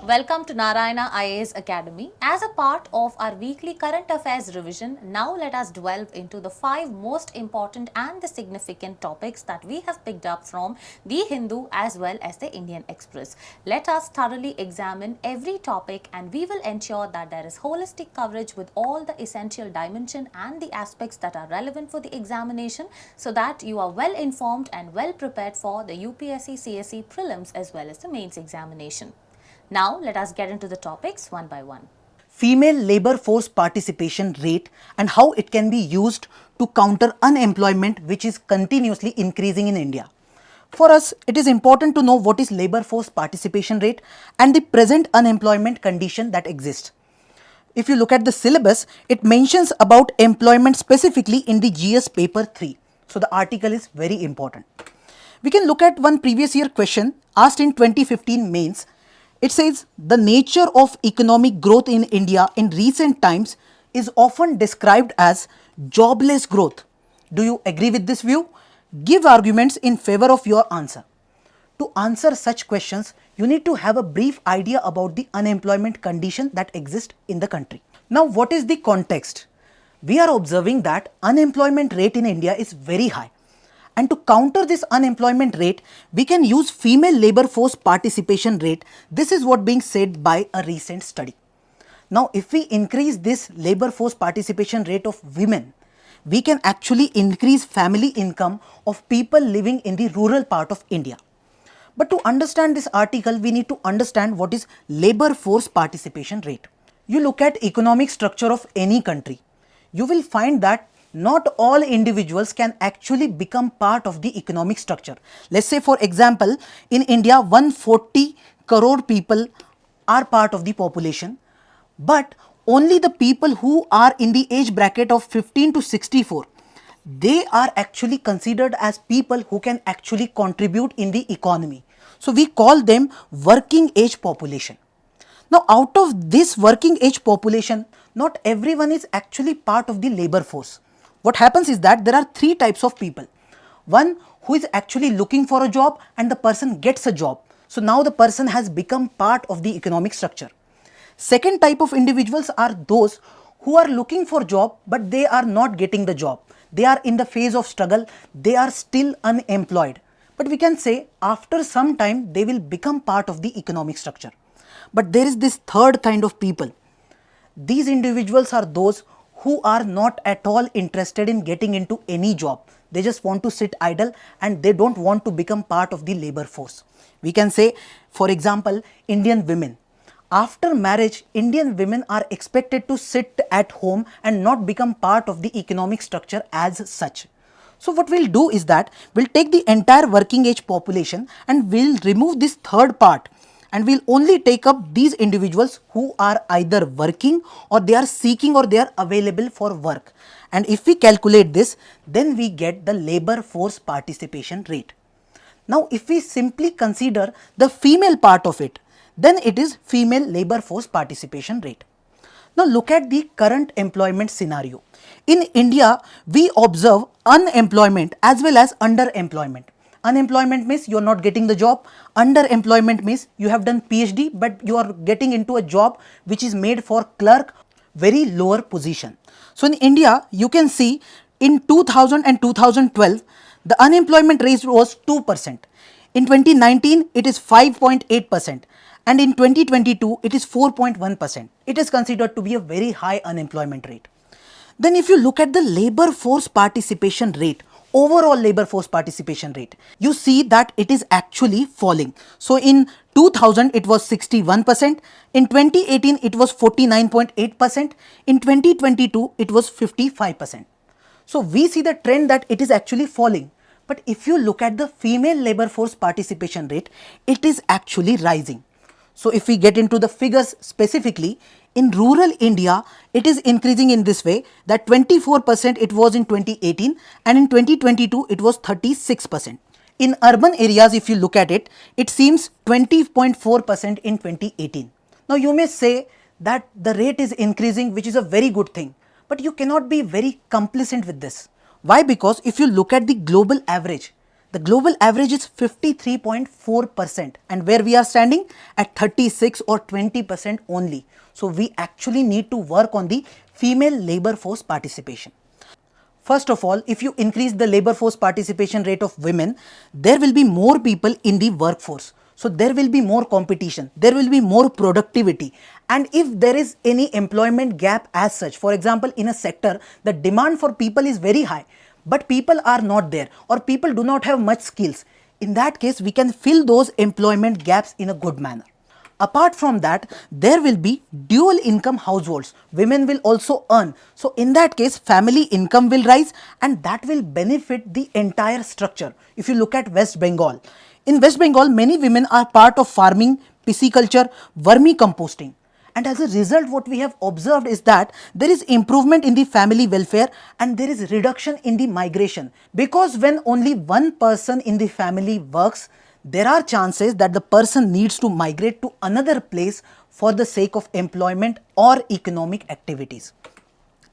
Welcome to Narayana IAS Academy. As a part of our weekly current affairs revision, now let us delve into the 5 most important and the significant topics that we have picked up from The Hindu as well as the Indian Express. Let us thoroughly examine every topic and we will ensure that there is holistic coverage with all the essential dimension and the aspects that are relevant for the examination so that you are well informed and well prepared for the UPSC CSE prelims as well as the mains examination. Now, let us get into the topics one by one. Female labor force participation rate and how it can be used to counter unemployment which is continuously increasing in India. For us, it is important to know what is labor force participation rate and the present unemployment condition that exists. If you look at the syllabus, it mentions about employment specifically in the GS paper 3. So the article is very important. We can look at one previous year question asked in 2015 mains. It says the nature of economic growth in India in recent times is often described as jobless growth. Do you agree with this view? Give arguments in favor of your answer. To answer such questions, you need to have a brief idea about the unemployment condition that exists in the country. Now, what is the context? We are observing that unemployment rate in India is very high. And to counter this unemployment rate, we can use female labor force participation rate. This is what being said by a recent study. Now, if we increase this labor force participation rate of women, we can actually increase family income of people living in the rural part of India. But to understand this article, we need to understand what is labor force participation rate. You look at economic structure of any country, you will find that not all individuals can actually become part of the economic structure. Let's say for example, in India 140 crore people are part of the population, but only the people who are in the age bracket of 15 to 64, they are actually considered as people who can actually contribute in the economy. So we call them working age population. Now out of this working age population, not everyone is actually part of the labor force. What happens is that there are 3 types of people. One who is actually looking for a job and the person gets a job. So now the person has become part of the economic structure. Second type of individuals are those who are looking for job but they are not getting the job. They are in the phase of struggle. They are still unemployed. But we can say after some time they will become part of the economic structure. But there is this third kind of people. These individuals are those who are not at all interested in getting into any job. They just want to sit idle and they don't want to become part of the labor force. We can say, for example, Indian women. After marriage, Indian women are expected to sit at home and not become part of the economic structure as such. So what we'll do is that we'll take the entire working age population and we'll remove this third part. And we'll only take up these individuals who are either working or they are seeking or they are available for work. And if we calculate this, then we get the labor force participation rate. Now, if we simply consider the female part of it, then it is female labor force participation rate. Now, look at the current employment scenario. In India, we observe unemployment as well as underemployment. Unemployment means you are not getting the job. Underemployment means you have done PhD but you are getting into a job which is made for clerk, very lower position. So in India, you can see in 2000 and 2012, the unemployment rate was 2%. In 2019, it is 5.8%. And in 2022, it is 4.1%. It is considered to be a very high unemployment rate. Then if you look at the labor force participation rate, overall labor force participation rate, you see that it is actually falling. So in 2000 it was 61%, in 2018 it was 49.8%, in 2022 it was 55%. So we see the trend that it is actually falling. But if you look at the female labor force participation rate, it is actually rising. So if we get into the figures specifically, in rural India, it is increasing in this way that 24% it was in 2018 and in 2022 it was 36%. In urban areas, if you look at it, it seems 20.4% in 2018. Now you may say that the rate is increasing, which is a very good thing, but you cannot be very complacent with this. Why? Because if you look at the global average, The global average is 53.4%, and where we are standing at 36 or 20% only. So we actually need to work on the female labor force participation. First of all, if you increase the labor force participation rate of women, there will be more people in the workforce. So there will be more competition, there will be more productivity. And if there is any employment gap as such, for example, in a sector, the demand for people is very high, but people are not there or people do not have much skills. In that case, we can fill those employment gaps in a good manner. Apart from that, there will be dual income households. Women will also earn. So in that case, family income will rise and that will benefit the entire structure. If you look at West Bengal, in West Bengal, many women are part of farming, pisciculture, vermicomposting. And as a result, what we have observed is that there is improvement in the family welfare and there is reduction in the migration. Because when only one person in the family works, there are chances that the person needs to migrate to another place for the sake of employment or economic activities.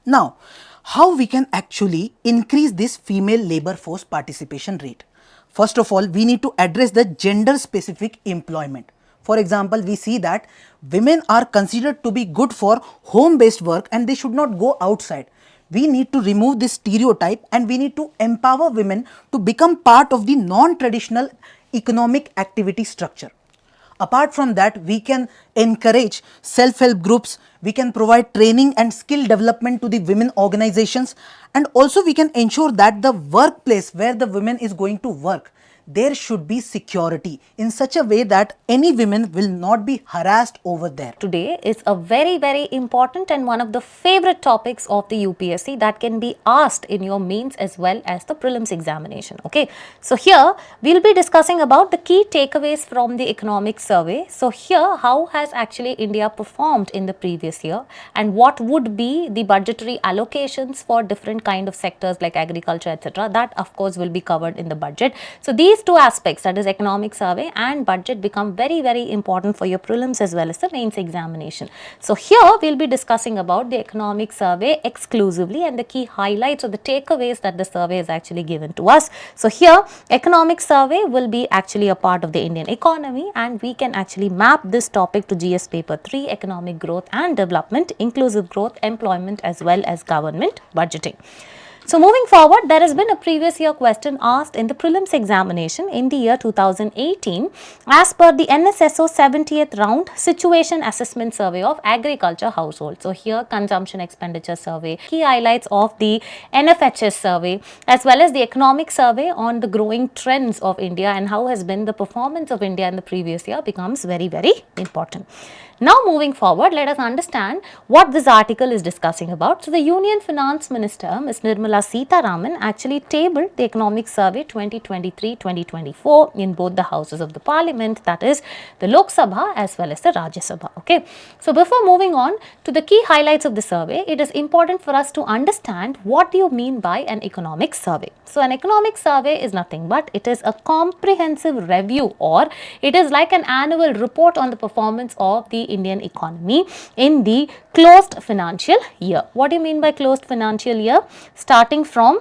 Now, how we can actually increase this female labor force participation rate? First of all, we need to address the gender specific employment. For example, we see that women are considered to be good for home based work and they should not go outside. We need to remove this stereotype and we need to empower women to become part of the non-traditional economic activity structure. Apart from that, we can encourage self-help groups, we can provide training and skill development to the women organizations, and also we can ensure that the workplace where the women is going to work, there should be security in such a way that any women will not be harassed over there. Today is a very important and one of the favorite topics of the UPSC that can be asked in your mains as well as the prelims examination. Okay, so here we will be discussing about the key takeaways from the economic survey. So here, how has actually India performed in the previous year and what would be the budgetary allocations for different kind of sectors like agriculture, etc. That of course will be covered in the budget. So these two aspects, that is economic survey and budget, become very important for your prelims as well as the mains examination. So here we will be discussing about the economic survey exclusively and the key highlights or the takeaways that the survey is actually given to us. So here economic survey will be actually a part of the Indian economy and we can actually map this topic to GS paper 3, economic growth and development, inclusive growth, employment as well as government budgeting. So moving forward, there has been a previous year question asked in the prelims examination in the year 2018 as per the NSSO 70th round situation assessment survey of agriculture households. So here consumption expenditure survey, key highlights of the NFHS survey as well as the economic survey on the growing trends of India and how has been the performance of India in the previous year becomes very important. Now moving forward, let us understand what this article is discussing about. So the Union Finance Minister, Ms. Nirmala Sitharaman, actually tabled the economic survey 2023-2024 in both the houses of the parliament, that is the Lok Sabha as well as the Rajya Sabha. Okay. So before moving on to the key highlights of the survey, it is important for us to understand what do you mean by an economic survey. So an economic survey is nothing but it is a comprehensive review or it is like an annual report on the performance of the Indian economy in the closed financial year. What do you mean by closed financial year? Starting from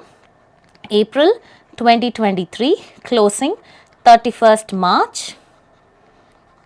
April 2023, closing 31st March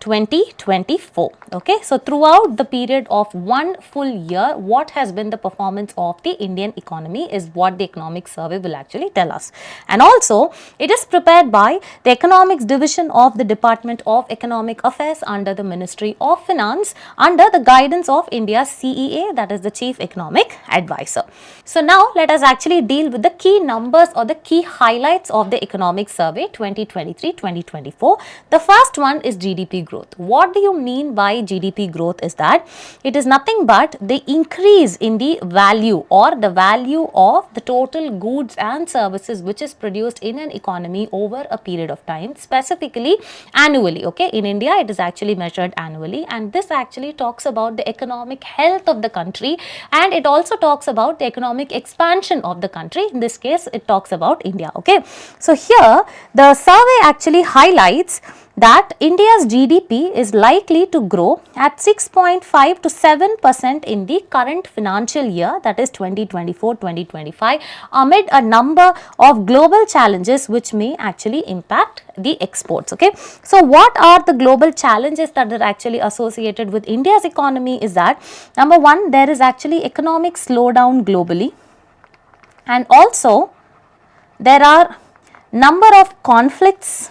2024. Okay, so throughout the period of one full year, what has been the performance of the Indian economy is what the economic survey will actually tell us. And also, it is prepared by the economics division of the Department of Economic Affairs under the Ministry of Finance under the guidance of India's CEA, that is the Chief Economic Advisor. So now let us actually deal with the key numbers or the key highlights of the economic survey 2023-2024. The first one is GDP growth. What do you mean by GDP growth is that it is nothing but the increase in the value or the value of the total goods and services which is produced in an economy over a period of time, specifically annually. Okay, in India it is actually measured annually and this actually talks about the economic health of the country and it also talks about the economic expansion of the country. In this case it talks about India. Okay, so here the survey actually highlights that India's GDP is likely to grow at 6.5 to 7% in the current financial year, that is 2024-2025, amid a number of global challenges which may actually impact the exports. Okay, so what are the global challenges that are actually associated with India's economy is that, number one, there is actually economic slowdown globally, and also there are number of conflicts,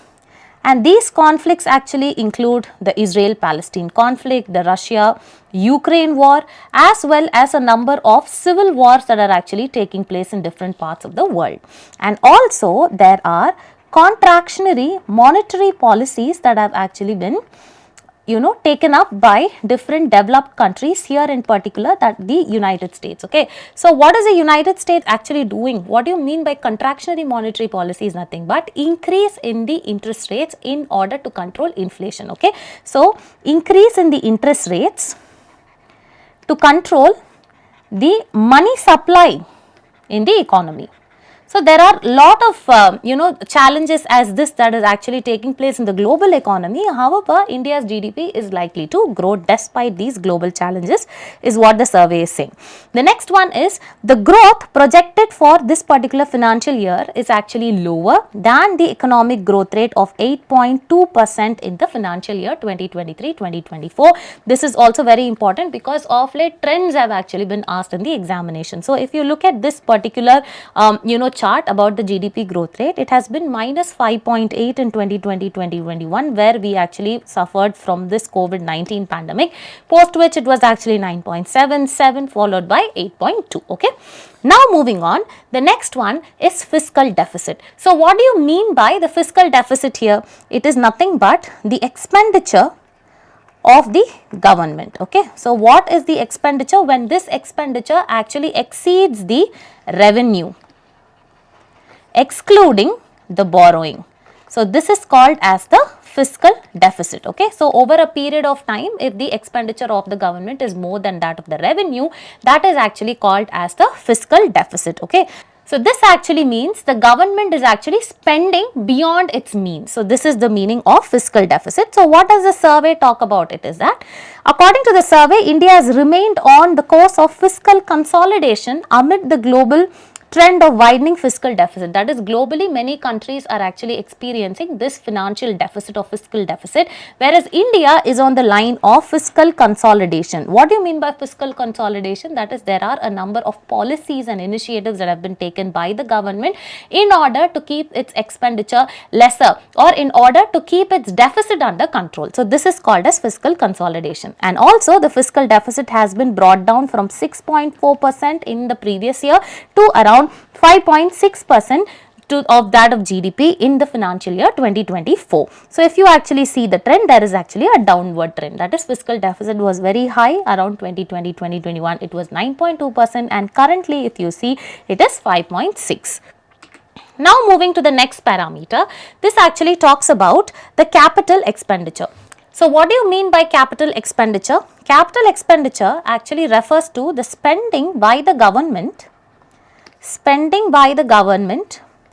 and these conflicts actually include the Israel-Palestine conflict, the Russia-Ukraine war, as well as a number of civil wars that are actually taking place in different parts of the world. And also there are contractionary monetary policies that have actually been taken up by different developed countries, here in particular that the United States. Okay, so what is the United States actually doing? What do you mean by contractionary monetary policy? Is nothing but increase in the interest rates in order to control inflation. Okay, so increase in the interest rates to control the money supply in the economy. So there are lot of challenges as this that is actually taking place in the global economy. However, India's GDP is likely to grow despite these global challenges, is what the survey is saying. The next one is the growth projected for this particular financial year is actually lower than the economic growth rate of 8.2% in the financial year 2023-2024. This is also very important because of late trends have actually been asked in the examination. So if you look at this particular chart about the GDP growth rate, it has been minus 5.8 in 2020-2021, where we actually suffered from this COVID-19 pandemic, post which it was actually 9.77 followed by 8.2. Okay, now moving on, the next one is fiscal deficit. So what do you mean by the fiscal deficit here? It is nothing but the expenditure of the government. Okay, so what is the expenditure when this expenditure actually exceeds the revenue, excluding the borrowing? So this is called as the fiscal deficit. Okay, so over a period of time, if the expenditure of the government is more than that of the revenue, that is actually called as the fiscal deficit. Okay, so this actually means the government is actually spending beyond its means. So this is the meaning of fiscal deficit. So what does the survey talk about? It is that according to the survey, India has remained on the course of fiscal consolidation amid the global trend of widening fiscal deficit. That is, globally many countries are actually experiencing this financial deficit or fiscal deficit, whereas India is on the line of fiscal consolidation. What do you mean by fiscal consolidation? That is, there are a number of policies and initiatives that have been taken by the government in order to keep its expenditure lesser, or in order to keep its deficit under control. So this is called as fiscal consolidation. And also the fiscal deficit has been brought down from 6.4% in the previous year to around 5.6% of that of GDP in the financial year 2024. So if you actually see the trend, there is actually a downward trend. That is, fiscal deficit was very high around 2020-2021. It was 9.2%, and currently if you see, it is 5.6. Now moving to the next parameter, this actually talks about the capital expenditure. So what do you mean by capital expenditure? Capital expenditure actually refers to the spending by the government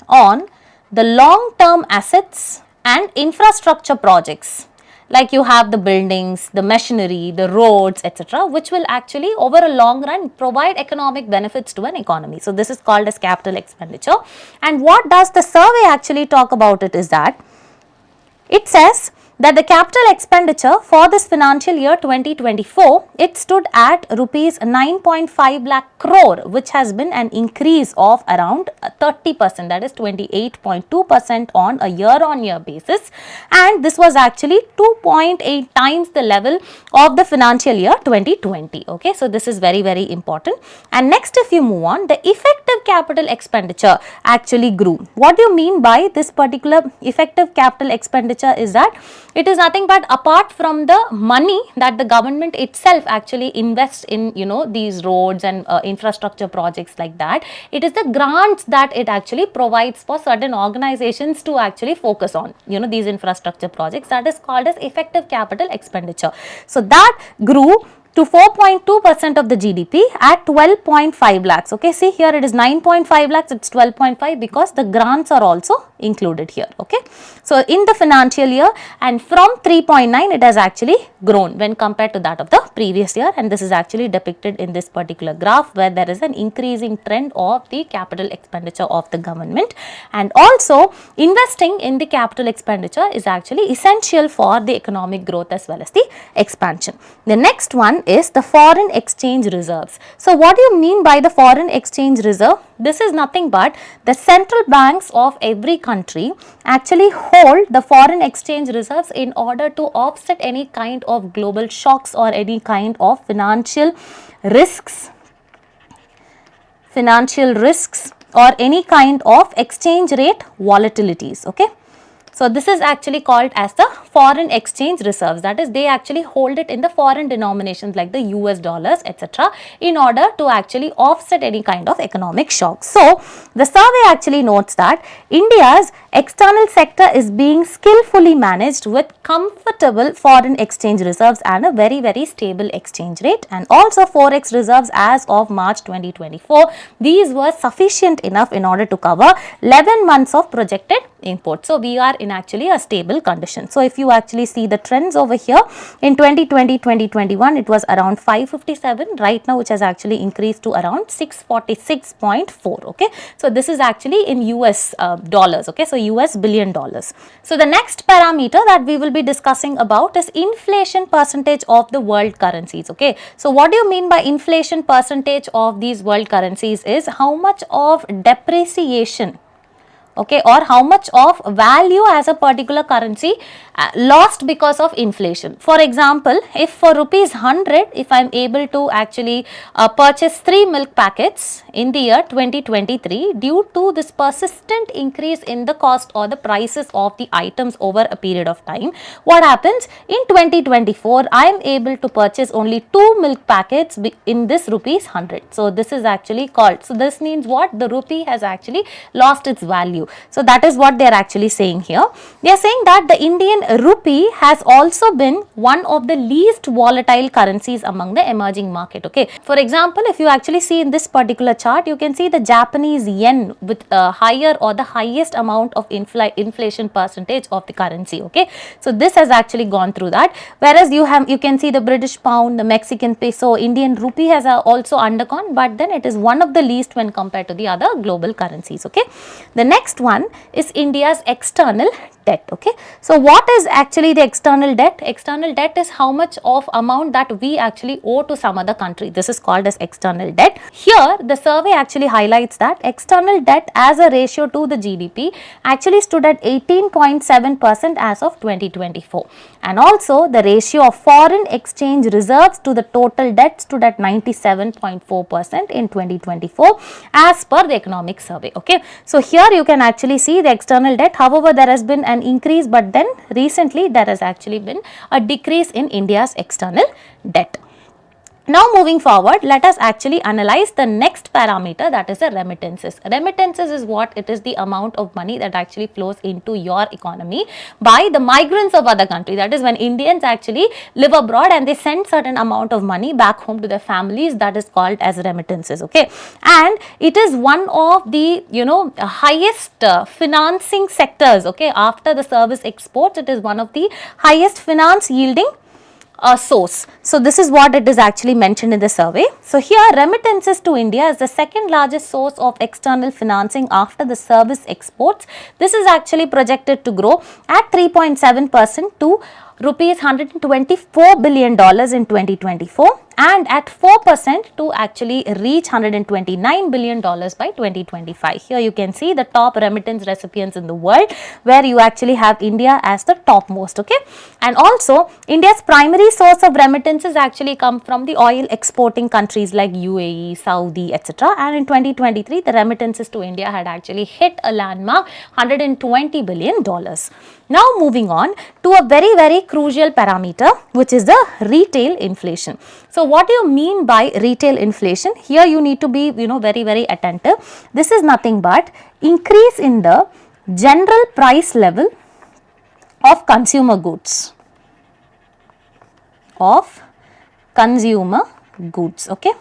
on the long-term assets and infrastructure projects, like you have the buildings, the machinery, the roads, etc., which will actually over a long run provide economic benefits to an economy. So this is called as capital expenditure. And what does the survey actually talk about? It is that it says that the capital expenditure for this financial year 2024, it stood at rupees 9.5 lakh crore, which has been an increase of around 30%, that is 28.2% on a year-on-year basis, and this was actually 2.8 times the level of the financial year 2020. Okay, so this is very, very important. And next, if you move on, the effective capital expenditure actually grew. What do you mean by this particular effective capital expenditure? Is that it is nothing but apart from the money that the government itself actually invests in, these roads and infrastructure projects like that, it is the grants that it actually provides for certain organizations to actually focus on, these infrastructure projects. That is called as effective capital expenditure. So that grew to 4.2% of the GDP at 12.5 lakhs. Okay, see here it is 9.5 lakhs, it's 12.5 because the grants are also included here. Okay, so in the financial year, and from 3.9 it has actually grown when compared to that of the previous year, and this is actually depicted in this particular graph where there is an increasing trend of the capital expenditure of the government, and also investing in the capital expenditure is actually essential for the economic growth as well as the expansion. The next one is the foreign exchange reserves. So what do you mean by the foreign exchange reserve? This is nothing but the central banks of every country actually hold the foreign exchange reserves in order to offset any kind of global shocks or any kind of financial risks or any kind of exchange rate volatilities. Okay. So this is actually called as the foreign exchange reserves, that is they actually hold it in the foreign denominations like the US dollars, etc., in order to actually offset any kind of economic shocks. So the survey actually notes that India's external sector is being skillfully managed with comfortable foreign exchange reserves and a very stable exchange rate, and also forex reserves as of March 2024. These were sufficient enough in order to cover 11 months of projected import. So we are in actually a stable condition. So if you actually see the trends over here, in 2020-2021 it was around 557, right now which has actually increased to around 646.4. okay, so this is actually in US dollars. Okay, so US billion dollars. So the next parameter that we will be discussing about is inflation percentage of the world currencies. Okay, so what do you mean by inflation percentage of these world currencies is how much of depreciation, okay, or how much of value as a particular currency lost because of inflation. For example, if for rupees 100, if I am able to actually purchase 3 milk packets in the year 2023, due to this persistent increase in the cost or the prices of the items over a period of time, what happens in 2024, I am able to purchase only 2 milk packets in this rupees 100. So this is actually called, so this means what, the rupee has actually lost its value. So that is what they are actually saying here. They are saying that the Indian rupee has also been one of the least volatile currencies among the emerging market. Okay, for example, if you actually see in this particular chart, you can see the Japanese yen with a higher or the highest amount of inflation percentage of the currency. Okay, so this has actually gone through that, whereas you can see the British pound, the Mexican peso, Indian rupee has also undergone, but then it is one of the least when compared to the other global currencies. Okay, the next one is India's external debt. Okay, so what is actually the external debt? External debt is how much of amount that we actually owe to some other country. This is called as external debt. Here the survey actually highlights that external debt as a ratio to the GDP actually stood at 18.7% as of 2024, and also the ratio of foreign exchange reserves to the total debt stood at 97.4% in 2024 as per the economic survey. Okay, so here you can actually see the external debt. However, there has been an increase, but then recently there has actually been a decrease in India's external debt. Now moving forward, let us actually analyze the next parameter, that is the remittances. Remittances is what? It is the amount of money that actually flows into your economy by the migrants of other country. That is when Indians actually live abroad and they send certain amount of money back home to their families, that is called as remittances. Okay, and it is one of the highest financing sectors. Okay, after the service exports, it is one of the highest finance yielding source. So this is what it is actually mentioned in the survey. So here remittances to India is the second largest source of external financing after the service exports. This is actually projected to grow at 3.7% to rupees $124 billion in 2024 and at 4% to actually reach $129 billion by 2025. Here you can see the top remittance recipients in the world, where you actually have India as the topmost. Okay, and also India's primary source of remittances actually come from the oil exporting countries like UAE, Saudi, etc. And in 2023, the remittances to India had actually hit a landmark $120 billion. Now moving on to a very crucial parameter, which is the retail inflation. So what do you mean by retail inflation? Here you need to be very attentive. This is nothing but increase in the general price level of consumer goods. consumer goods. Okay.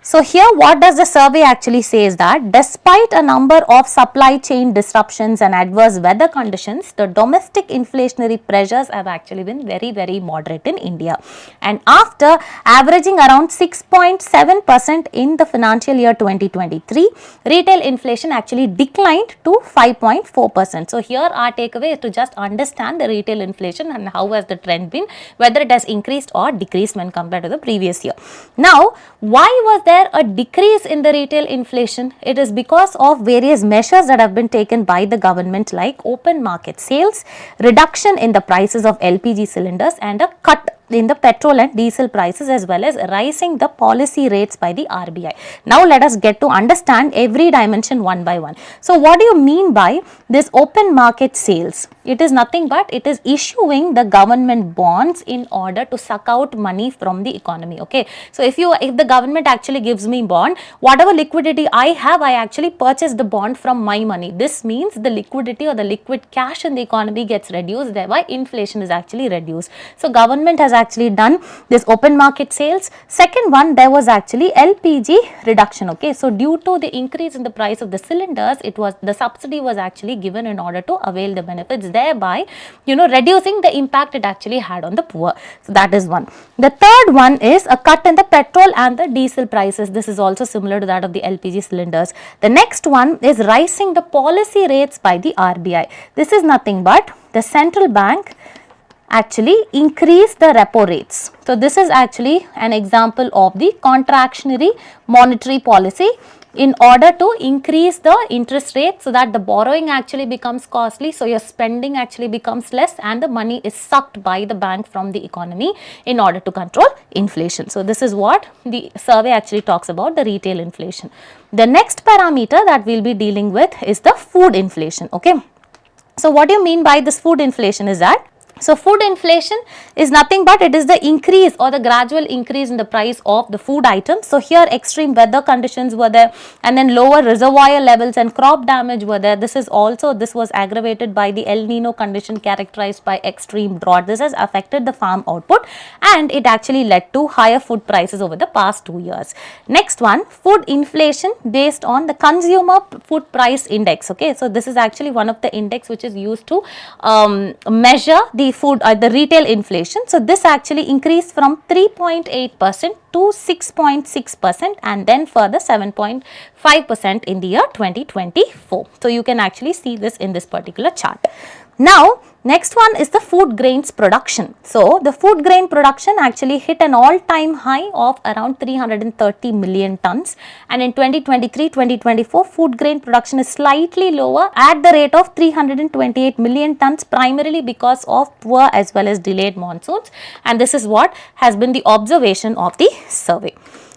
So here what does the survey actually say is that despite a number of supply chain disruptions and adverse weather conditions, the domestic inflationary pressures have actually been very moderate in India. And after averaging around 6.7% in the financial year 2023, retail inflation actually declined to 5.4%. So here our takeaway is to just understand the retail inflation and how has the trend been, whether it has increased or decreased when compared to the previous year. Now, why was there a decrease in the retail inflation? It is because of various measures that have been taken by the government, like open market sales, reduction in the prices of LPG cylinders, and a cut in the petrol and diesel prices, as well as rising the policy rates by the RBI. Now let us get to understand every dimension one by one. So what do you mean by this open market sales? It is nothing but it is issuing the government bonds in order to suck out money from the economy. Okay, so if the government actually gives me bond, whatever liquidity I have, I actually purchase the bond from my money. This means the liquidity or the liquid cash in the economy gets reduced, thereby inflation is actually reduced. So government has actually done this open market sales. Second one, there was actually LPG reduction. Okay, so due to the increase in the price of the cylinders, it was the subsidy was actually given in order to avail the benefits, thereby reducing the impact it actually had on the poor. So that is one. The third one is a cut in the petrol and the diesel prices. This is also similar to that of the LPG cylinders. The next one is rising the policy rates by the RBI. This is nothing but the central bank actually increase the repo rates. So this is actually an example of the contractionary monetary policy in order to increase the interest rate, so that the borrowing actually becomes costly, so your spending actually becomes less and the money is sucked by the bank from the economy in order to control inflation. So this is what the survey actually talks about, the retail inflation. The next parameter that we will be dealing with is the food inflation. Okay, so what do you mean by this food inflation is that, so food inflation is nothing but it is the increase or the gradual increase in the price of the food items. So here extreme weather conditions were there, and then lower reservoir levels and crop damage were there. This was aggravated by the El Nino condition characterized by extreme drought. This has affected the farm output and it actually led to higher food prices over the past 2 years. Next one, food inflation based on the consumer food price index. Okay, so this is actually one of the index which is used to measure the food the retail inflation. So this actually increased from 3.8% to 6.6% and then further 7.5% in the year 2024. So you can actually see this in this particular chart. Now next one is the food grains production. So the food grain production actually hit an all-time high of around 330 million tons, and in 2023-2024 food grain production is slightly lower at the rate of 328 million tons, primarily because of poor as well as delayed monsoons, and this is what has been the observation of the survey.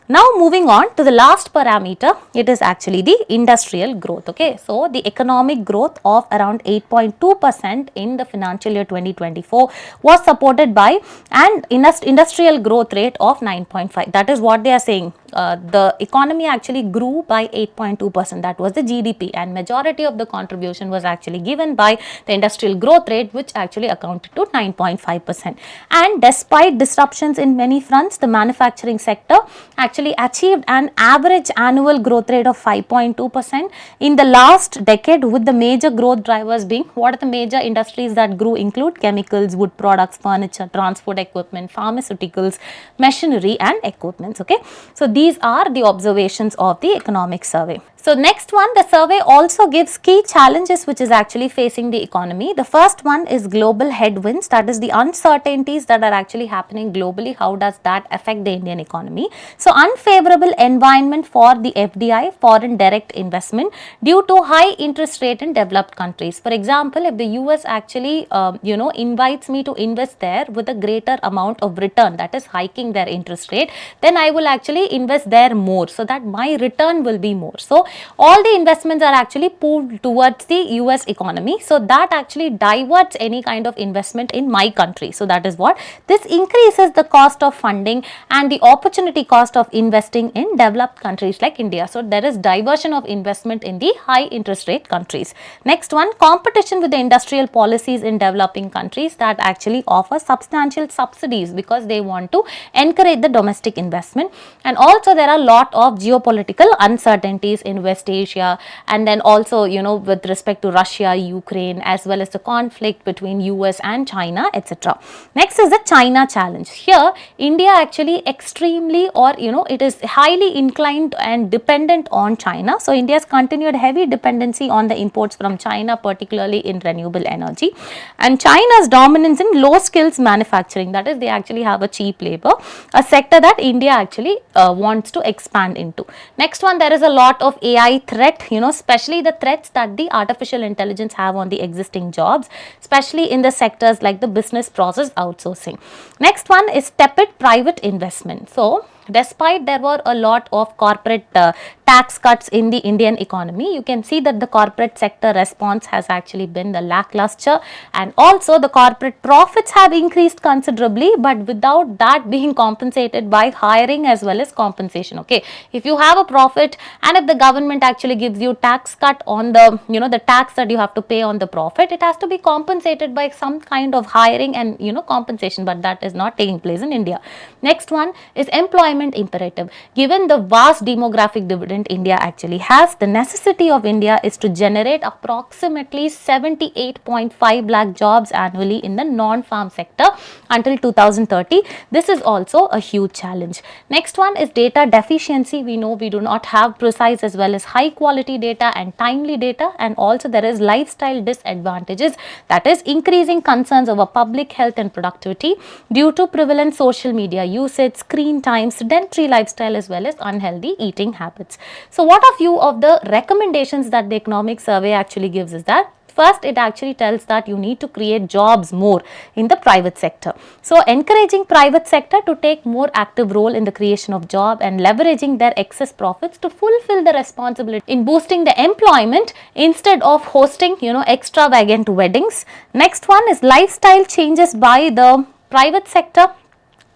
Now moving on to the last parameter, it is actually the industrial growth. Okay, so the economic growth of around 8.2% in the financial year 2024 was supported by an industrial growth rate of 9.5. That is what they are saying. The economy actually grew by 8.2%. That was the GDP, and majority of the contribution was actually given by the industrial growth rate, which actually accounted to 9.5%. And despite disruptions in many fronts, the manufacturing sector actually achieved an average annual growth rate of 5.2% in the last decade, with the major growth drivers being, what are the major industries that grew include chemicals, wood products, furniture, transport equipment, pharmaceuticals, machinery and equipments. Okay, so these are the observations of the economic survey. So next one, the survey also gives key challenges which is actually facing the economy. The first one is global headwinds, that is the uncertainties that are actually happening globally. How does that affect the Indian economy? So unfavorable environment for the FDI, foreign direct investment, due to high interest rate in developed countries. For example, if the US actually invites me to invest there with a greater amount of return, that is hiking their interest rate, then I will actually invest there more, so that my return will be more. So all the investments are actually pulled towards the US economy, so that actually diverts any kind of investment in my country. So that is what this increases the cost of funding and the opportunity cost of investing in developed countries like India. So there is diversion of investment in the high interest rate countries. Next one, competition with the industrial policies in developing countries that actually offer substantial subsidies because they want to encourage the domestic investment. And also there are a lot of geopolitical uncertainties in West Asia, and then also with respect to Russia, Ukraine, as well as the conflict between US and China, etc. Next is the China challenge. Here India actually extremely, or it is highly inclined and dependent on China. So India's continued heavy dependency on the imports from China, particularly in renewable energy, and China's dominance in low skills manufacturing, that is they actually have a cheap labor, a sector that India actually wants to expand into. Next one, there is a lot of AI threat, especially the threats that the artificial intelligence have on the existing jobs, especially in the sectors like the business process outsourcing. Next one is tepid private investment. So despite there were a lot of corporate tax cuts in the Indian economy, you can see that the corporate sector response has actually been the lackluster, and also the corporate profits have increased considerably, but without that being compensated by hiring as well as compensation. Okay, if you have a profit and if the government actually gives you tax cut on the the tax that you have to pay on the profit, it has to be compensated by some kind of hiring and compensation, but that is not taking place in India. Next one is employment imperative. Given the vast demographic dividend India actually has, the necessity of India is to generate approximately 78.5 lakh jobs annually in the non-farm sector until 2030. This is also a huge challenge. Next one is data deficiency. We know we do not have precise as well as high quality data and timely data, and also there is lifestyle disadvantages, that is increasing concerns over public health and productivity due to prevalent social media usage, screen time, sedentary lifestyle, as well as unhealthy eating habits. So what are few of the recommendations that the economic survey actually gives is that first, it actually tells that you need to create jobs more in the private sector. So encouraging private sector to take more active role in the creation of job and leveraging their excess profits to fulfill the responsibility in boosting the employment instead of hosting extravagant weddings. Next one is lifestyle changes by the private sector.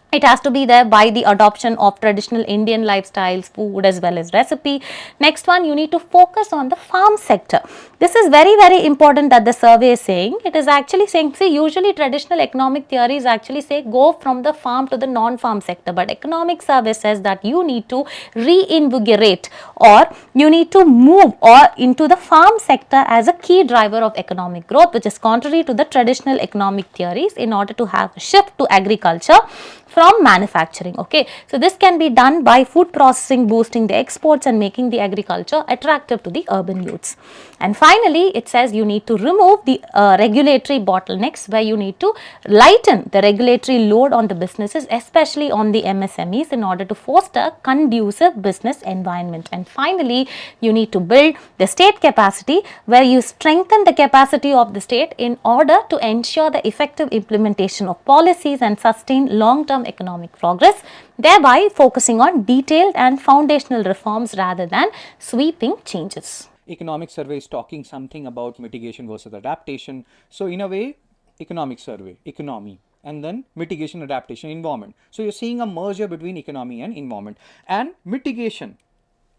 It has to be there by the adoption of traditional Indian lifestyles, food as well as recipe. Next one, you need to focus on the farm sector. This is very, very important that the survey is saying. It is actually saying, see, usually traditional economic theories actually say go from the farm to the non-farm sector, but economic survey says that you need to reinvigorate or you need to move or into the farm sector as a key driver of economic growth, which is contrary to the traditional economic theories, in order to have a shift to agriculture from manufacturing. Okay, so this can be done by food processing, boosting the exports and making the agriculture attractive to the urban youths. And finally, it says you need to remove the regulatory bottlenecks, where you need to lighten the regulatory load on the businesses, especially on the MSMEs, in order to foster conducive business environment. And finally, you need to build the state capacity, where you strengthen the capacity of the state in order to ensure the effective implementation of policies and sustain long-term economic progress, thereby focusing on detailed and foundational reforms rather than sweeping changes. Economic survey is talking something about mitigation versus adaptation. So in a way, economic survey, economy, and then mitigation, adaptation, environment. So you're seeing a merger between economy and environment. And mitigation,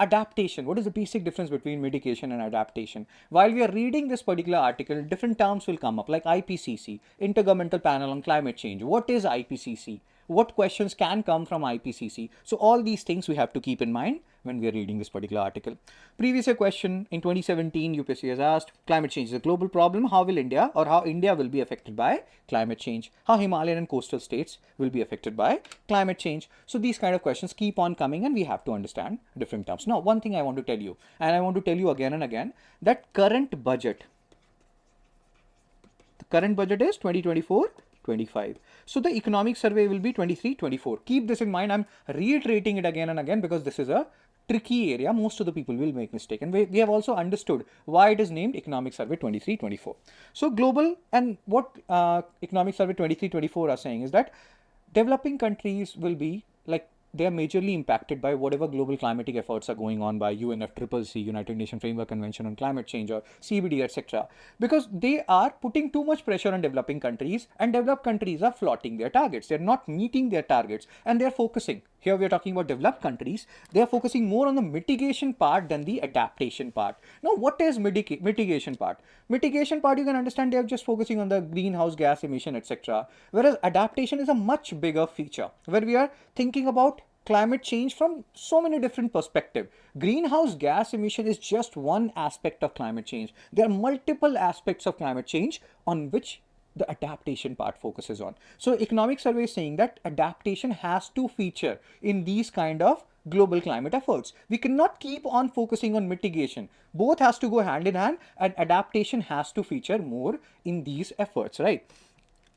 adaptation. What is the basic difference between mitigation and adaptation? While we are reading this particular article, different terms will come up, like IPCC, Intergovernmental Panel on Climate Change. What is IPCC? What questions can come from IPCC? So all these things we have to keep in mind when we are reading this particular article. Previous year question in 2017, UPSC has asked, climate change is a global problem. How will India, or how India will be affected by climate change? How Himalayan and coastal states will be affected by climate change? So these kind of questions keep on coming, and we have to understand different terms. Now, one thing I want to tell you, and I want to tell you again and again, that current budget, the current budget is 2024-25. So the economic survey will be 23-24. Keep this in mind. I'm reiterating it again and again because this is a tricky area. Most of the people will make mistake, and we have also understood why it is named economic survey 23-24. So global, and what economic survey 23-24 are saying is that developing countries will be like, they are majorly impacted by whatever global climatic efforts are going on by UNFCCC, United Nations Framework Convention on Climate Change, or CBD, etc. Because they are putting too much pressure on developing countries, and developed countries are flouting their targets. They are not meeting their targets, and they are focusing Here we are talking about developed countries. They are focusing more on the mitigation part than the adaptation part. Now, what is mitigation part? Mitigation part, you can understand, they are just focusing on the greenhouse gas emission, etc. Whereas adaptation is a much bigger feature where we are thinking about climate change from so many different perspectives. Greenhouse gas emission is just one aspect of climate change. There are multiple aspects of climate change on which the adaptation part focuses on. So economic survey is saying that adaptation has to feature in these kind of global climate efforts. We cannot keep on focusing on mitigation. Both has to go hand in hand, and adaptation has to feature more in these efforts, right?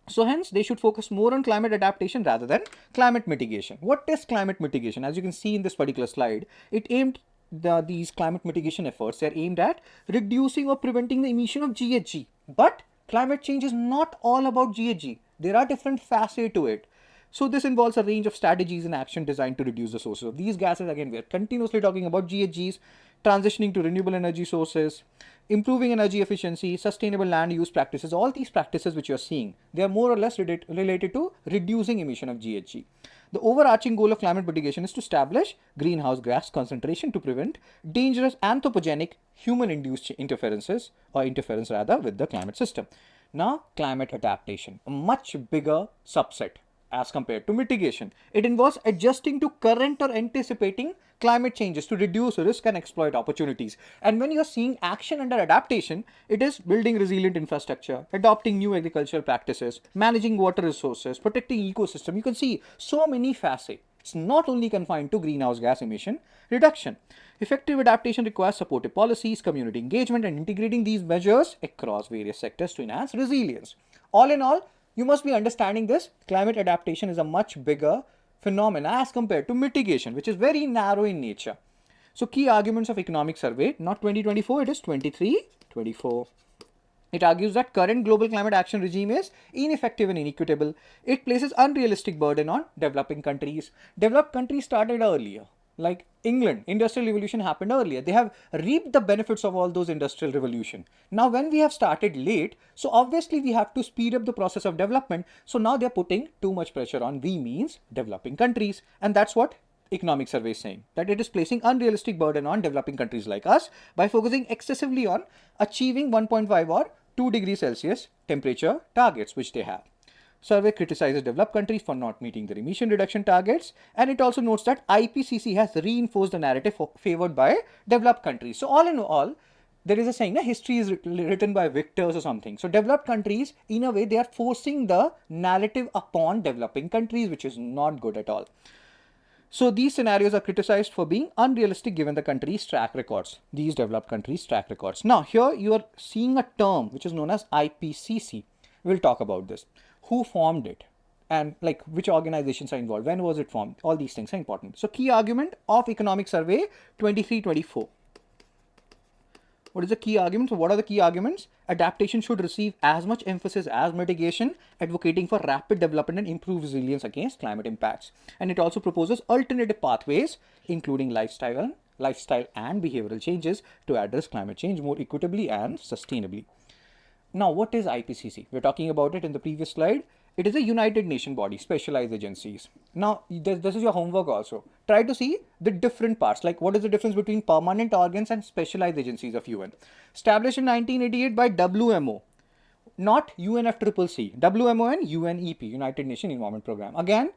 So hence they should focus more on climate adaptation rather than climate mitigation. What is climate mitigation? As you can see in this particular slide, these climate mitigation efforts are aimed at reducing or preventing the emission of GHG. But climate change is not all about GHG. There are different facets to it. So this involves a range of strategies and action designed to reduce the sources of these gases. Again, we are continuously talking about GHGs, transitioning to renewable energy sources, improving energy efficiency, sustainable land use practices. All these practices which you are seeing, they are more or less related to reducing emission of GHG. The overarching goal of climate mitigation is to establish greenhouse gas concentration to prevent dangerous anthropogenic human-induced interference with the climate system. Now, climate adaptation, a much bigger subset as compared to mitigation. It involves adjusting to current or anticipating climate changes to reduce risk and exploit opportunities. And when you're seeing action under adaptation, it is building resilient infrastructure, adopting new agricultural practices, managing water resources, protecting ecosystem. You can see so many facets. It's not only confined to greenhouse gas emission reduction. Effective adaptation requires supportive policies, community engagement, and integrating these measures across various sectors to enhance resilience. All in all, you must be understanding this. Climate adaptation is a much bigger phenomenon as compared to mitigation, which is very narrow in nature. So key arguments of economic survey, not 2024, it is 23-24. It argues that current global climate action regime is ineffective and inequitable. It places unrealistic burden on developing countries. Developed countries started earlier. Like England, industrial revolution happened earlier. They have reaped the benefits of all those industrial revolution. Now when we have started late, so obviously we have to speed up the process of development. So now they're putting too much pressure on we means developing countries. And that's what economic survey is saying, that it is placing unrealistic burden on developing countries like us by focusing excessively on achieving 1.5 or 2 degrees Celsius temperature targets which they have. Survey criticizes developed countries for not meeting their emission reduction targets, and it also notes that IPCC has reinforced the narrative favored by developed countries. So all in all, there is a saying, history is written by victors or something. So developed countries, in a way, they are forcing the narrative upon developing countries, which is not good at all. So these scenarios are criticized for being unrealistic given the country's track records, these developed countries' track records. Now here you are seeing a term which is known as IPCC. We'll talk about this. Who formed it? And like which organizations are involved? When was it formed? All these things are important. So key argument of economic survey 23-24. What is the key argument? So what are the key arguments? Adaptation should receive as much emphasis as mitigation, advocating for rapid development and improved resilience against climate impacts. And it also proposes alternative pathways, including lifestyle and behavioral changes to address climate change more equitably and sustainably. Now, what is IPCC? We're talking about it in the previous slide. It is a United Nations body, specialized agencies. Now, this is your homework also. Try to see the different parts, like what is the difference between permanent organs and specialized agencies of UN. Established in 1988 by WMO, not UNFCCC, WMO and UNEP, United Nations Environment Programme. Again,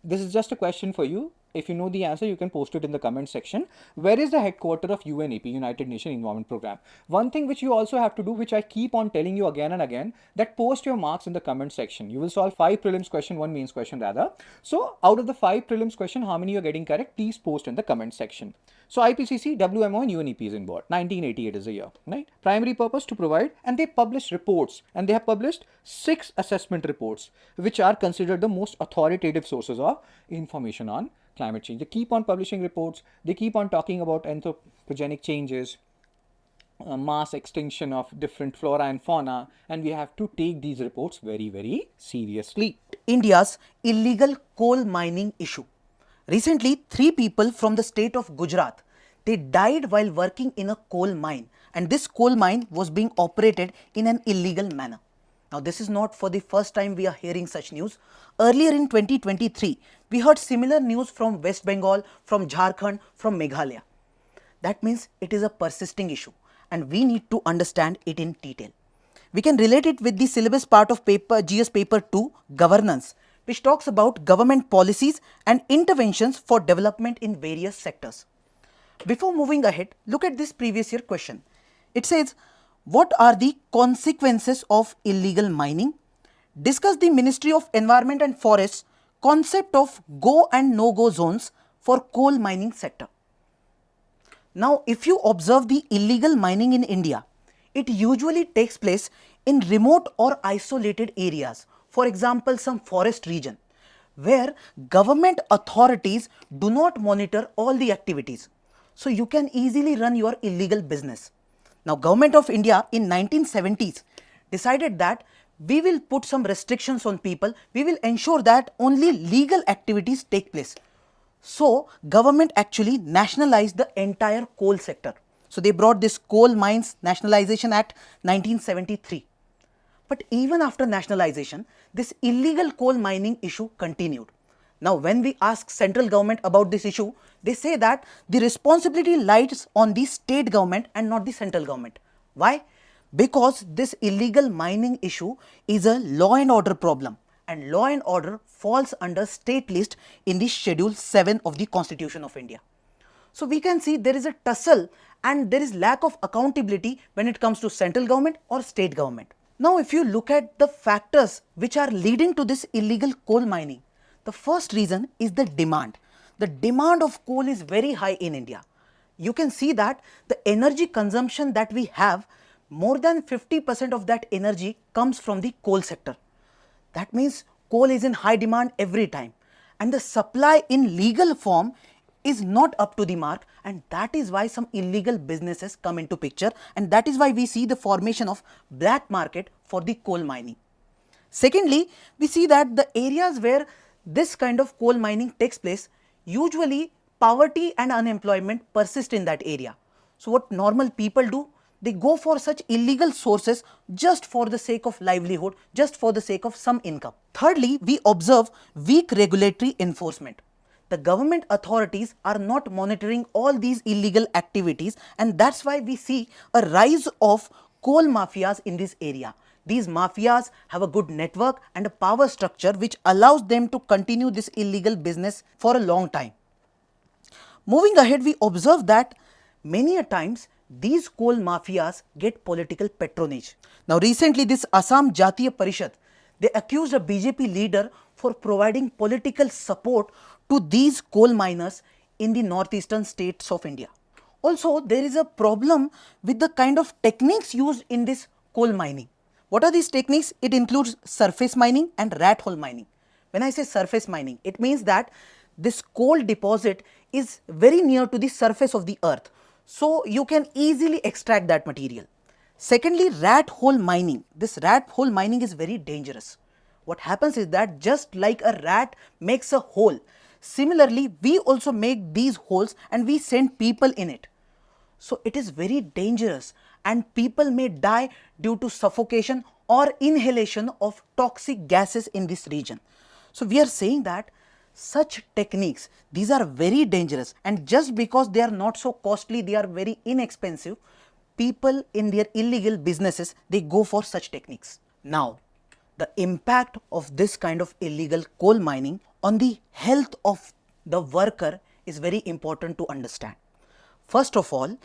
this is just a question for you. If you know the answer, you can post it in the comment section. Where is the headquarters of UNEP, United Nations Environment Programme? One thing which you also have to do, which I keep on telling you again and again, that post your marks in the comment section. You will solve 5 prelims question, 1 mains question rather. So out of the 5 prelims question, how many you are getting correct? Please post in the comment section. So IPCC, WMO and UNEP is involved. 1988 is the year, right? Primary purpose to provide, and they publish reports, and they have published 6 assessment reports, which are considered the most authoritative sources of information on climate change. They keep on publishing reports. They keep on talking about anthropogenic changes, mass extinction of different flora and fauna, and we have to take these reports very, very seriously. India's illegal coal mining issue. Recently, 3 people from the state of Gujarat, they died while working in a coal mine, and this coal mine was being operated in an illegal manner. Now, this is not for the first time we are hearing such news. Earlier in 2023, we heard similar news from West Bengal, from Jharkhand, from Meghalaya. That means it is a persisting issue and we need to understand it in detail. We can relate it with the syllabus part of GS paper 2, governance, which talks about government policies and interventions for development in various sectors. Before moving ahead, look at this previous year question. It says, what are the consequences of illegal mining? Discuss the Ministry of Environment and Forests concept of go and no-go zones for coal mining sector. Now, if you observe the illegal mining in India, it usually takes place in remote or isolated areas, for example, some forest region, where government authorities do not monitor all the activities. So, you can easily run your illegal business. Now, Government of India in 1970s decided that we will put some restrictions on people, we will ensure that only legal activities take place. So, government actually nationalized the entire coal sector. So, they brought this Coal Mines Nationalization Act 1973. But even after nationalization, this illegal coal mining issue continued. Now, when we ask central government about this issue, they say that the responsibility lies on the state government and not the central government. Why? Because this illegal mining issue is a law and order problem, and law and order falls under state list in the Schedule 7 of the Constitution of India. So, we can see there is a tussle and there is lack of accountability when it comes to central government or state government. Now, if you look at the factors which are leading to this illegal coal mining, the first reason is the demand. The demand of coal is very high in India. You can see that the energy consumption that we have, more than 50% of that energy comes from the coal sector. That means coal is in high demand every time, and the supply in legal form is not up to the mark, and that is why some illegal businesses come into picture, and that is why we see the formation of black market for the coal mining. Secondly, we see that the areas where this kind of coal mining takes place, usually poverty and unemployment persist in that area. So, what normal people do? They go for such illegal sources just for the sake of livelihood, just for the sake of some income. Thirdly, we observe weak regulatory enforcement. The government authorities are not monitoring all these illegal activities, and that's why we see a rise of coal mafias in this area. These mafias have a good network and a power structure which allows them to continue this illegal business for a long time. Moving ahead, we observe that many a times these coal mafias get political patronage. Now, recently this Assam Jatiya Parishad, they accused a BJP leader for providing political support to these coal miners in the northeastern states of India. Also, there is a problem with the kind of techniques used in this coal mining. What are these techniques? It includes surface mining and rat hole mining. When I say surface mining, it means that this coal deposit is very near to the surface of the earth, so you can easily extract that material. Secondly, rat hole mining. This rat hole mining is very dangerous. What happens is that just like a rat makes a hole, similarly we also make these holes and we send people in it. So, it is very dangerous and people may die due to suffocation or inhalation of toxic gases in this region. So, we are saying that such techniques, these are very dangerous, and just because they are not so costly, they are very inexpensive, people in their illegal businesses, they go for such techniques. Now, the impact of this kind of illegal coal mining on the health of the worker is very important to understand. First of all,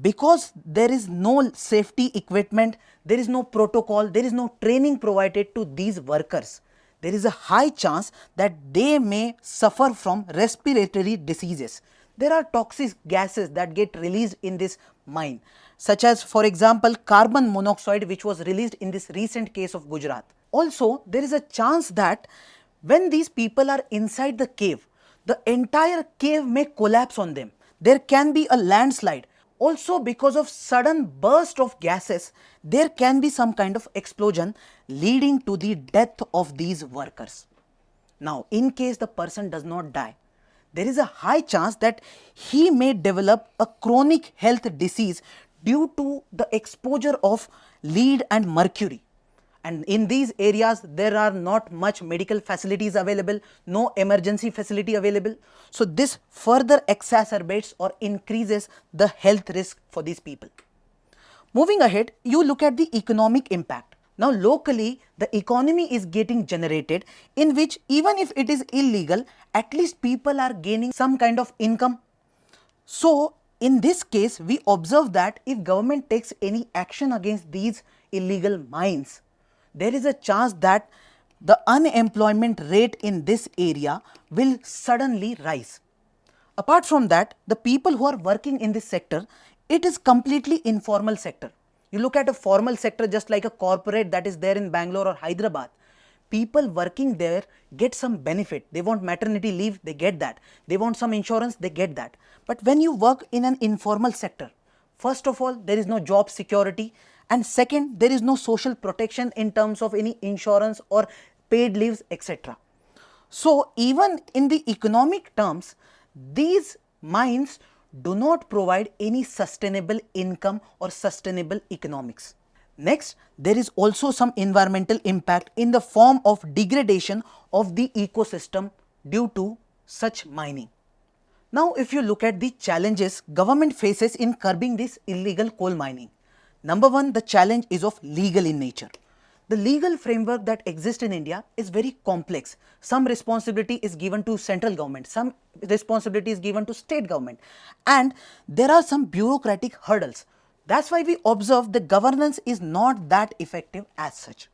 because there is no safety equipment, there is no protocol, there is no training provided to these workers, there is a high chance that they may suffer from respiratory diseases. There are toxic gases that get released in this mine, such as, for example, carbon monoxide, which was released in this recent case of Gujarat. Also, there is a chance that when these people are inside the cave, the entire cave may collapse on them. There can be a landslide. Also, because of sudden burst of gases, there can be some kind of explosion leading to the death of these workers. Now, in case the person does not die, there is a high chance that he may develop a chronic health disease due to the exposure of lead and mercury. And in these areas, there are not much medical facilities available, no emergency facility available. So this further exacerbates or increases the health risk for these people. Moving ahead, you look at the economic impact. Now locally, the economy is getting generated in which even if it is illegal, at least people are gaining some kind of income. So in this case, we observe that if government takes any action against these illegal mines, there is a chance that the unemployment rate in this area will suddenly rise. Apart from that, the people who are working in this sector, it is completely informal sector. You look at a formal sector just like a corporate that is there in Bangalore or Hyderabad. People working there get some benefit. They want maternity leave, they get that. They want some insurance, they get that. But when you work in an informal sector, first of all, there is no job security, and second, there is no social protection in terms of any insurance or paid leaves, etc. So even in the economic terms, these mines do not provide any sustainable income or sustainable economics. Next, there is also some environmental impact in the form of degradation of the ecosystem due to such mining. Now, if you look at the challenges government faces in curbing this illegal coal mining, number one, the challenge is of legal in nature. The legal framework that exists in India is very complex. Some responsibility is given to central government, some responsibility is given to state government, and there are some bureaucratic hurdles. That's why we observe the governance is not that effective as such.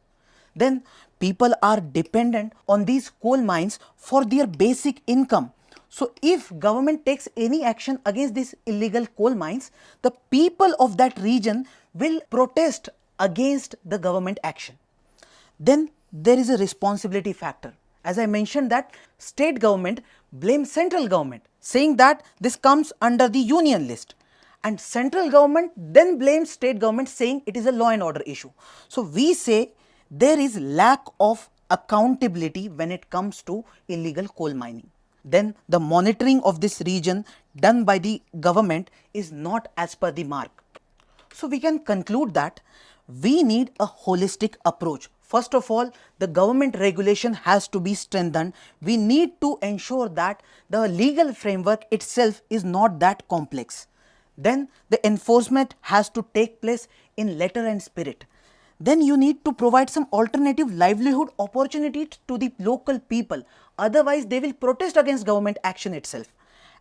Then people are dependent on these coal mines for their basic income. So if government takes any action against these illegal coal mines, the people of that region will protest against the government action. Then there is a responsibility factor. As I mentioned that state government blames central government, saying that this comes under the union list, and central government then blames state government, saying it is a law and order issue. So we say there is lack of accountability when it comes to illegal coal mining. Then the monitoring of this region done by the government is not as per the mark. So we can conclude that we need a holistic approach. First of all, the government regulation has to be strengthened. We need to ensure that the legal framework itself is not that complex. Then the enforcement has to take place in letter and spirit. Then you need to provide some alternative livelihood opportunities to the local people. Otherwise, they will protest against government action itself.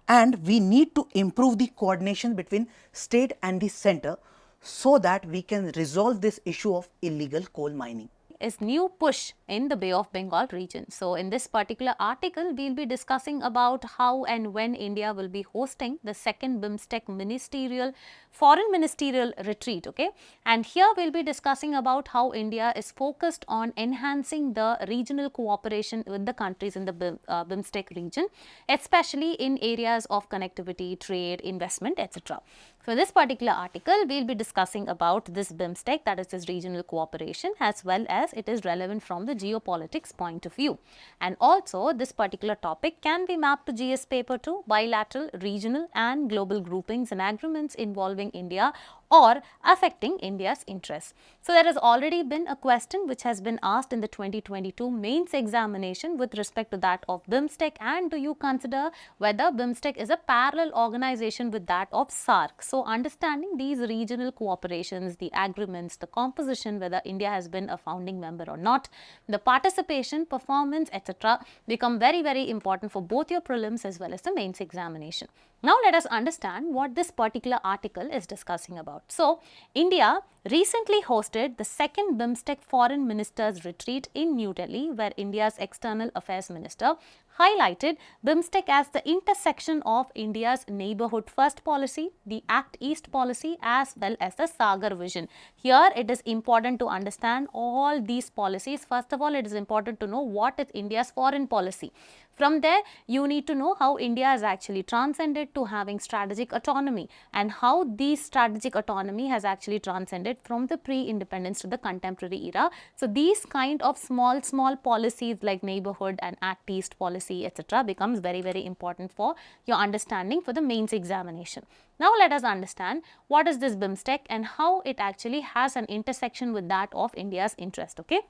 And we need to improve the coordination between state and the center so that we can resolve this issue of illegal coal mining. Is new push in the Bay of Bengal region. So in this particular article, we'll be discussing about how and when India will be hosting the second BIMSTEC foreign ministerial retreat. Okay, and here we'll be discussing about how India is focused on enhancing the regional cooperation with the countries in the BIMSTEC region, especially in areas of connectivity, trade, investment, etc. For this particular article, we'll be discussing about this BIMSTEC, that is this regional cooperation, as well as it is relevant from the geopolitics point of view. And also, this particular topic can be mapped to GS paper 2, bilateral, regional and global groupings and agreements involving India or affecting India's interests. So there has already been a question which has been asked in the 2022 mains examination with respect to that of BIMSTEC, and do you consider whether BIMSTEC is a parallel organization with that of SAARC? So understanding these regional cooperations, the agreements, the composition, whether India has been a founding member or not, the participation, performance, etc. become very, very important for both your prelims as well as the mains examination. Now let us understand what this particular article is discussing about. So, India recently hosted the second BIMSTEC Foreign Ministers Retreat in New Delhi, where India's External Affairs Minister highlighted BIMSTEC as the intersection of India's Neighbourhood First policy, the Act East policy, as well as the Sagar vision. Here it is important to understand all these policies. First of all, it is important to know what is India's foreign policy. From there, you need to know how India has actually transcended to having strategic autonomy and how this strategic autonomy has actually transcended conflict from the pre-independence to the contemporary era. So these kind of small policies like neighborhood and Act East policy, etc., becomes very important for your understanding for the mains examination. Now let us understand what is this BIMSTEC and how it actually has an intersection with that of India's interest. Okay.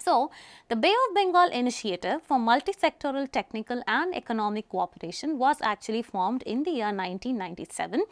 So, the Bay of Bengal Initiative for Multi-Sectoral Technical and Economic Cooperation was actually formed in the year 1997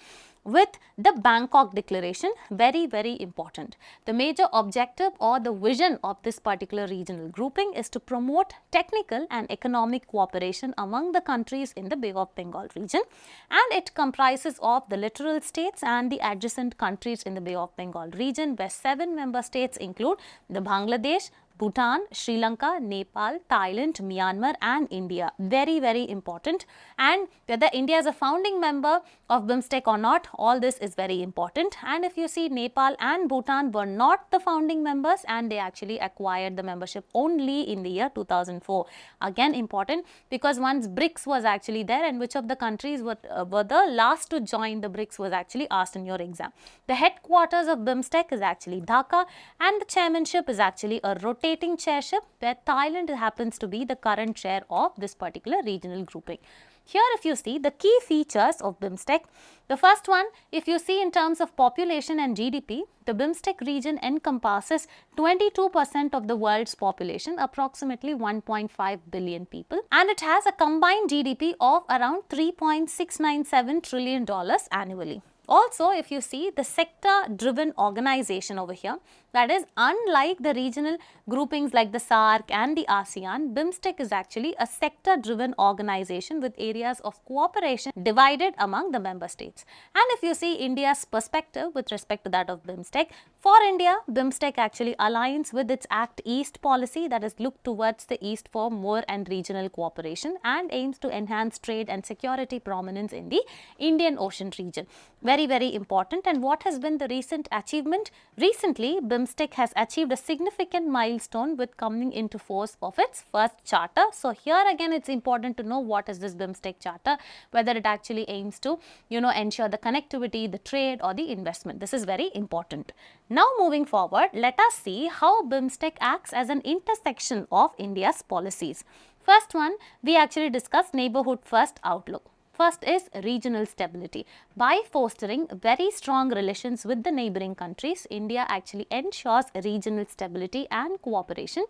with the Bangkok Declaration, very important. The major objective or the vision of this particular regional grouping is to promote technical and economic cooperation among the countries in the Bay of Bengal region, and it comprises of the littoral states and the adjacent countries in the Bay of Bengal region, where 7 member states include the Bangladesh, Bhutan, Sri Lanka, Nepal, Thailand, Myanmar and India. Very important. And whether India is a founding member of BIMSTEC or not, all this is very important. And if you see, Nepal and Bhutan were not the founding members and they actually acquired the membership only in the year 2004. Again important, because once BRICS was actually there, and which of the countries were the last to join the BRICS was actually asked in your exam. The headquarters of BIMSTEC is actually Dhaka, and the chairmanship is actually a rotating chairship, where Thailand happens to be the current chair of this particular regional grouping. Here if you see the key features of BIMSTEC, the first one, if you see in terms of population and GDP, the BIMSTEC region encompasses 22% of the world's population, approximately 1.5 billion people, and it has a combined GDP of around $3.697 trillion annually. Also, if you see the sector-driven organization over here, that is, unlike the regional groupings like the SAARC and the ASEAN, BIMSTEC is actually a sector-driven organization with areas of cooperation divided among the member states. And if you see India's perspective with respect to that of BIMSTEC, for India, BIMSTEC actually aligns with its Act East policy, that is, look towards the East for more and regional cooperation, and aims to enhance trade and security prominence in the Indian Ocean region. Very important. And what has been the recent achievement? Recently, BIMSTEC has achieved a significant milestone with coming into force of its first charter. So here again it's important to know what is this BIMSTEC charter, whether it actually aims to ensure the connectivity, the trade or the investment. This is very important. Now moving forward, let us see how BIMSTEC acts as an intersection of India's policies. First one, we actually discussed neighborhood first outlook. First is regional stability. By fostering very strong relations with the neighboring countries, India actually ensures regional stability and cooperation.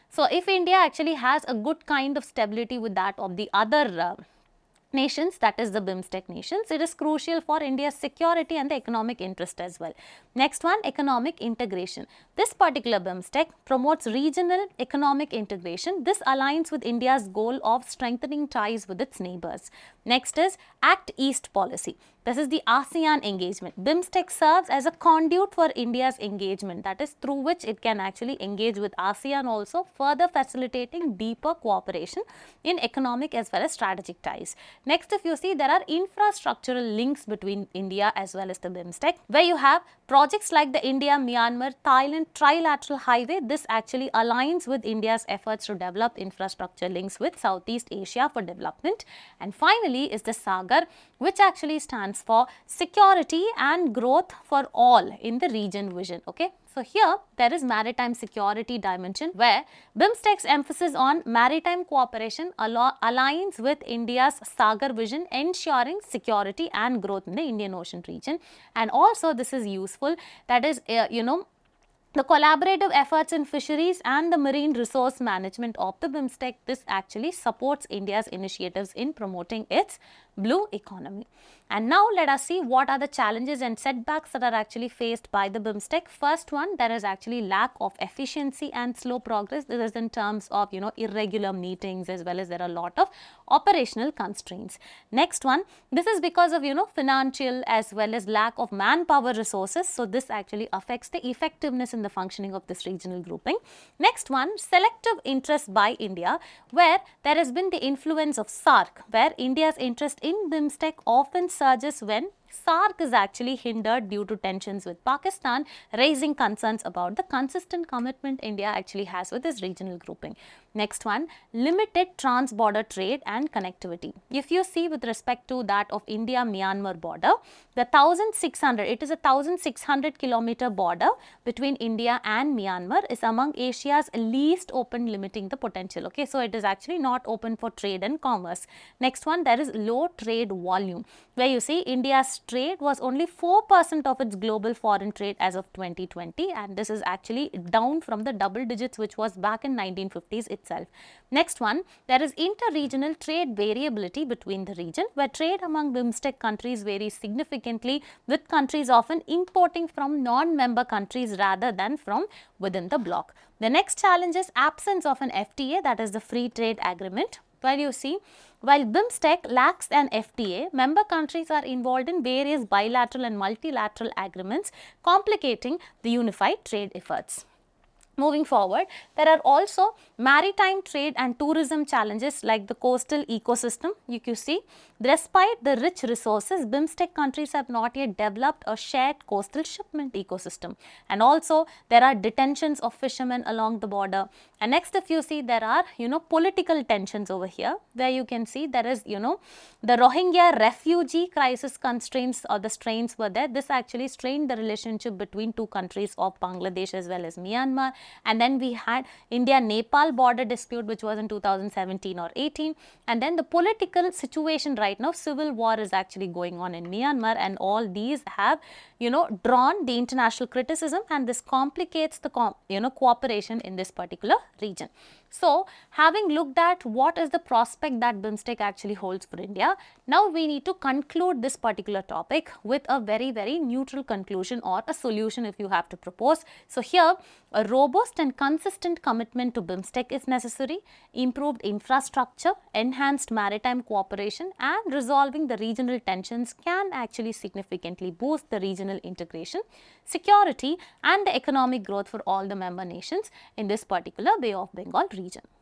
So if India actually has a good kind of stability with that of the other nations, that is the BIMSTEC nations, it is crucial for India's security and the economic interest as well. Next one, economic integration. This particular BIMSTEC promotes regional economic integration. This aligns with India's goal of strengthening ties with its neighbors. Next is Act East policy. This is the ASEAN engagement. BIMSTEC serves as a conduit for India's engagement, that is, through which it can actually engage with ASEAN also, further facilitating deeper cooperation in economic as well as strategic ties. Next, if you see, there are infrastructural links between India as well as the BIMSTEC, where you have projects like the India-Myanmar Thailand trilateral highway. This actually aligns with India's efforts to develop infrastructure links with Southeast Asia for development. And finally is the SAGAR, which actually stands for security and growth for all in the region vision. Okay. So here there is maritime security dimension, where BIMSTEC's emphasis on maritime cooperation aligns with India's SAGAR vision, ensuring security and growth in the Indian Ocean region. And also this is useful, that is the collaborative efforts in fisheries and the marine resource management of the BIMSTEC. This actually supports India's initiatives in promoting its blue economy. And now let us see what are the challenges and setbacks that are actually faced by the BIMSTEC. First one, there is actually lack of efficiency and slow progress. This is in terms of irregular meetings, as well as there are a lot of operational constraints. Next one, this is because of financial as well as lack of manpower resources. So this actually affects the effectiveness in the functioning of this regional grouping. Next one, selective interest by India, where there has been the influence of SAARC, where India's interest in BIMSTEC often surges when SAARC is actually hindered due to tensions with Pakistan, raising concerns about the consistent commitment India actually has with this regional grouping. Next one, limited trans-border trade and connectivity. If you see with respect to that of India-Myanmar border, the 1600, it is a 1600 kilometer border between India and Myanmar is among Asia's least open, limiting the potential. Okay, so it is actually not open for trade and commerce. Next one, there is low trade volume, where you see India's trade was only 4% of its global foreign trade as of 2020, and this is actually down from the double digits which was back in 1950s itself. Next one, there is inter-regional trade variability between the region, where trade among BIMSTEC countries varies significantly, with countries often importing from non-member countries rather than from within the bloc. The next challenge is absence of an FTA, that is the free trade agreement. While you see, while BIMSTEC lacks an FTA, member countries are involved in various bilateral and multilateral agreements, complicating the unified trade efforts. Moving forward, there are also maritime trade and tourism challenges like the coastal ecosystem. You can see, despite the rich resources, BIMSTEC countries have not yet developed a shared coastal shipment ecosystem. And also, there are detentions of fishermen along the border. And next, if you see, there are, political tensions over here, where you can see there is, the Rohingya refugee crisis constraints or the strains were there. This actually strained the relationship between two countries of Bangladesh as well as Myanmar. And then we had India-Nepal border dispute, which was in 2017 or 18. And then the political situation right now, civil war is actually going on in Myanmar, and all these have, drawn the international criticism, and this complicates the, cooperation in this particular region. So, having looked at what is the prospect that BIMSTEC actually holds for India, now we need to conclude this particular topic with a very, very neutral conclusion or a solution if you have to propose. So, here a robust and consistent commitment to BIMSTEC is necessary. Improved infrastructure, enhanced maritime cooperation and resolving the regional tensions can actually significantly boost the regional integration, security and the economic growth for all the member nations in this particular Bay of Bengal region.